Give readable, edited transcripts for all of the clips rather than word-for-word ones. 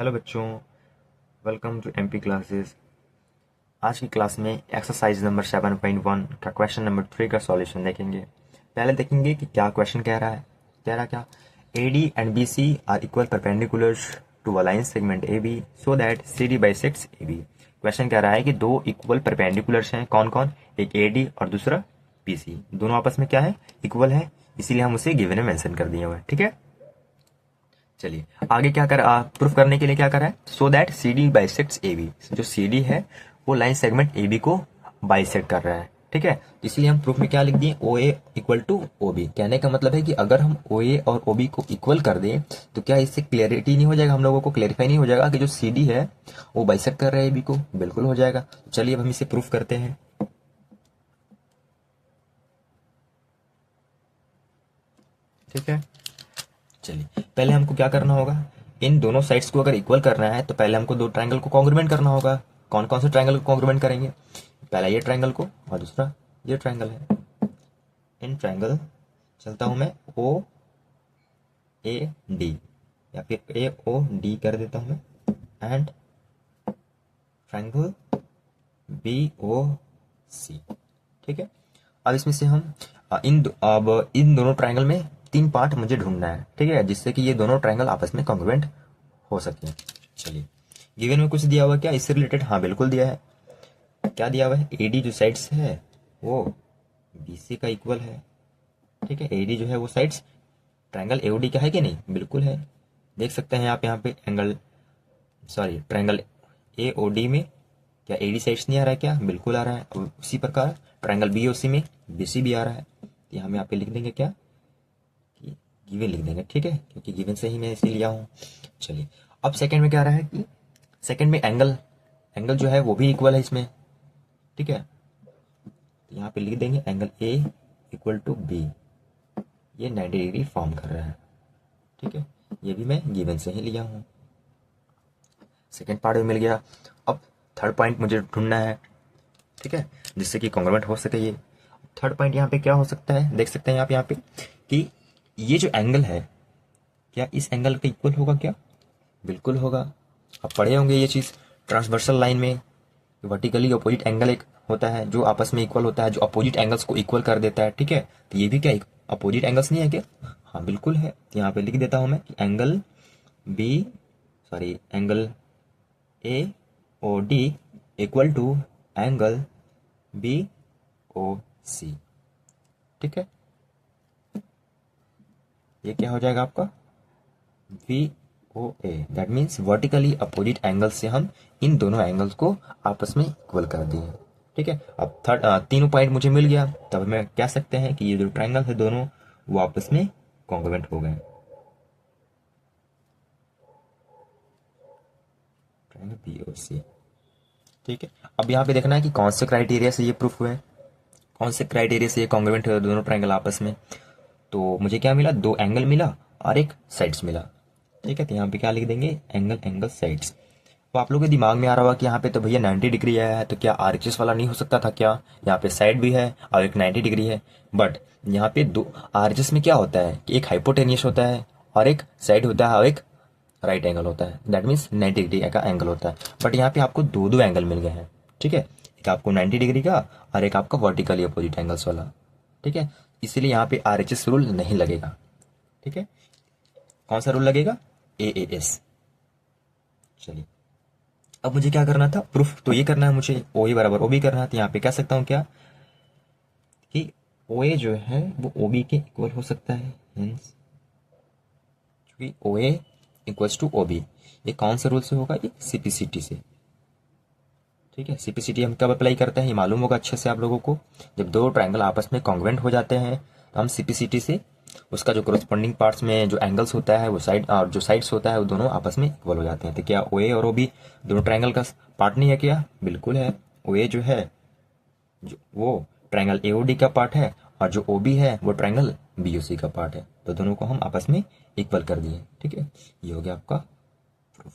Hello बच्चों, welcome to MP classes. आज की क्लास में एक्सरसाइज नंबर 7.1 का क्वेश्चन नंबर 3 का सॉल्यूशन देखेंगे। पहले देखेंगे कि क्या क्वेश्चन कह रहा है। कह रहा क्या, AD and BC are equal perpendiculars to a line segment AB so that CD bisects AB। Question कह रहा है कि दो इक्वल परपेंडिकुलर्स हैं, कौन कौन, एक AD और दूसरा BC, दोनों आपस में क्या है, इक्वल है, इसीलिए हम उसे गिवन में मेंशन कर दिए हुए हैं। ठीक है, चलिए आगे क्या कर प्रूफ करने के लिए क्या करा है, so that C D bisects A B. जो सी डी है वो लाइन सेगमेंट ए बी को बाइसेक्ट कर रहा है। ठीक है, इसलिए हम प्रूफ में क्या लिख दिए, ओ ए इक्वल टू ओ बी। कहने का मतलब है कि अगर हम ओ ए और ओ बी को इक्वल कर दें तो क्या इससे क्लियरिटी नहीं हो जाएगा, हम लोगों को क्लियरिफाई नहीं हो जाएगा कि जो सी डी है वो बाइसेक्ट कर रहा है ए बी को। बिल्कुल हो जाएगा। चलिए अब हम इसे प्रूफ करते हैं। ठीक है, चलिए पहले हमको क्या करना होगा, इन दोनों साइड्स को अगर इक्वल करना है तो पहले हमको दो ट्रायंगल को कॉन्ग्रुमेंट करना होगा। कौन कौन से ट्रायंगल को कॉन्ग्रुमेंट करेंगे, पहला ये ट्रायंगल को और दूसरा ये ट्रायंगल है। इन ट्रायंगल चलता हूं मैं ओ ए डी या फिर ए ओ डी कर देता हूं मैं, and triangle B O C. ठीक है, अब इसमें से हम अब इन दोनों ट्रायंगल में तीन पार्ट मुझे ढूंढना है। ठीक है, जिससे कि ये दोनों ट्रायंगल आपस में कॉन्ग्रुएंट हो सके। चलिए गिवन में कुछ दिया हुआ क्या इससे रिलेटेड, हाँ बिल्कुल दिया है। क्या दिया हुआ है, एडी जो साइड्स है वो बीसी का इक्वल है। ठीक है, एडी जो है वो साइड्स ट्रायंगल एओडी का है कि नहीं, बिल्कुल है। देख सकते हैं आप यहाँ पे एंगल, सॉरी ट्रायंगल एओडी में क्या एडी साइड्स नहीं आ रहा है, क्या बिल्कुल आ रहा है। और उसी प्रकार ट्रायंगल बीओसी में बीसी भी आ रहा है। तो हम यहाँ पे लिख देंगे क्या, कि गिवन लिख देंगे। ठीक है, क्योंकि गिवन से ही मैं इसे लिया हूँ। चलिए अब सेकंड में क्या रहा है कि सेकंड में एंगल, एंगल जो है वो भी इक्वल है इसमें। ठीक है, तो यहाँ पे लिख देंगे angle A equal to B, ये 90 डिग्री फॉर्म कर रहा है। ठीक है, ये भी मैं गिवन से ही लिया हूँ। सेकेंड पार्ट में मिल गया। अब थर्ड पॉइंट मुझे ढूंढना है। ठीक है, जिससे कि कॉन्ग्रुएंट हो सके ये। थर्ड पॉइंट यहाँ पे क्या हो सकता है, देख सकते हैं आप यहाँ पे कि ये जो एंगल है क्या इस एंगल का इक्वल होगा क्या, बिल्कुल होगा। आप पढ़े होंगे ये चीज ट्रांसवर्सल लाइन में, वर्टिकली अपोजिट एंगल एक होता है जो आपस में इक्वल होता है, जो अपोजिट एंगल्स को इक्वल कर देता है। ठीक है, तो ये भी क्या अपोजिट एंगल्स नहीं है क्या, हाँ बिल्कुल है। तो यहाँ पे लिख देता हूं मैं कि angle B, sorry angle A O D equal to angle B O C. ठीक है, ये क्या हो जाएगा आपका V O A, that means vertically opposite angle से हम इन दोनों एंगल्स को आपस में इक्वल कर दिए। ठीक है, अब थर्ड तीनों पॉइंट मुझे मिल गया, तब हमें कह सकते हैं कि ये जो ट्रायंगल है दोनों वो आपस में कॉन्ग्रुएंट हो गए। Triangle B O C. ठीक है, अब यहाँ पे देखना है कि कौन से क्राइटेरिया से ये प्रूफ हुए, कौन से क्राइटेरिया से ये कॉन्ग्रुएंट है दोनों ट्रायंगल आपस में। तो मुझे क्या मिला, दो एंगल मिला और एक साइड्स मिला। ठीक है, तो यहाँ पे क्या लिख देंगे, एंगल एंगल साइड्स। तो आप लोगों के दिमाग में आ रहा होगा कि यहाँ पे तो भैया 90 डिग्री आया है, तो क्या आरएचएस वाला नहीं हो सकता था क्या, यहाँ पे साइड भी है और एक 90 डिग्री है। बट यहाँ पे दो आरएचएस में क्या होता है कि एक हाइपोटेनियस होता है और एक साइड होता है और एक राइट एंगल होता है, दैट मीन्स 90 डिग्री का एंगल होता है। बट यहाँ पे आपको दो दो एंगल मिल गए हैं। ठीक है, एक आपको 90 डिग्री का और एक आपका वर्टिकली अपोजिट एंगल्स वाला। ठीक है, इसीलिए यहाँ पे आरएचएस रूल नहीं लगेगा। ठीक है, कौन सा रूल लगेगा, एएएस। चलिए अब मुझे क्या करना था, प्रूफ तो ये करना है मुझे, ओ ए बराबर ओ बी करना है। तो यहाँ पे कह सकता हूँ क्या कि ओ ए जो है वो ओ बी के इक्वल हो सकता है, हेंस क्योंकि ओ ए इक्वल्स टू ओ बी। ये कौन से रूल से होगा, ये सीपीसीटी से। ठीक है, सीपीसीटी हम कब अप्लाई करते हैं ये मालूम होगा अच्छे से आप लोगों को, जब दो ट्रायंगल आपस में कॉन्ग्रुएंट हो जाते हैं तो हम सीपीसीटी से उसका जो कोरस्पॉन्डिंग पार्ट्स में जो एंगल्स होता है वो साइड और जो साइड्स होता है वो दोनों आपस में इक्वल हो जाते हैं। तो क्या ओ ए और ओ बी दोनों ट्रायंगल का पार्ट नहीं है क्या, बिल्कुल है। ओ ए जो है जो वो ट्रायंगल एओडी का पार्ट है और जो ओ बी है वो ट्रायंगल बीओसी का पार्ट है, तो दोनों को हम आपस में इक्वल कर दिए। ठीक है, ये हो गया आपका प्रूफ।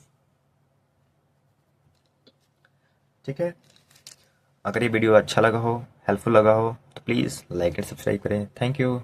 ठीक है, अगर ये वीडियो अच्छा लगा हो, हेल्पफुल लगा हो तो प्लीज़ लाइक एंड सब्सक्राइब करें। Thank you.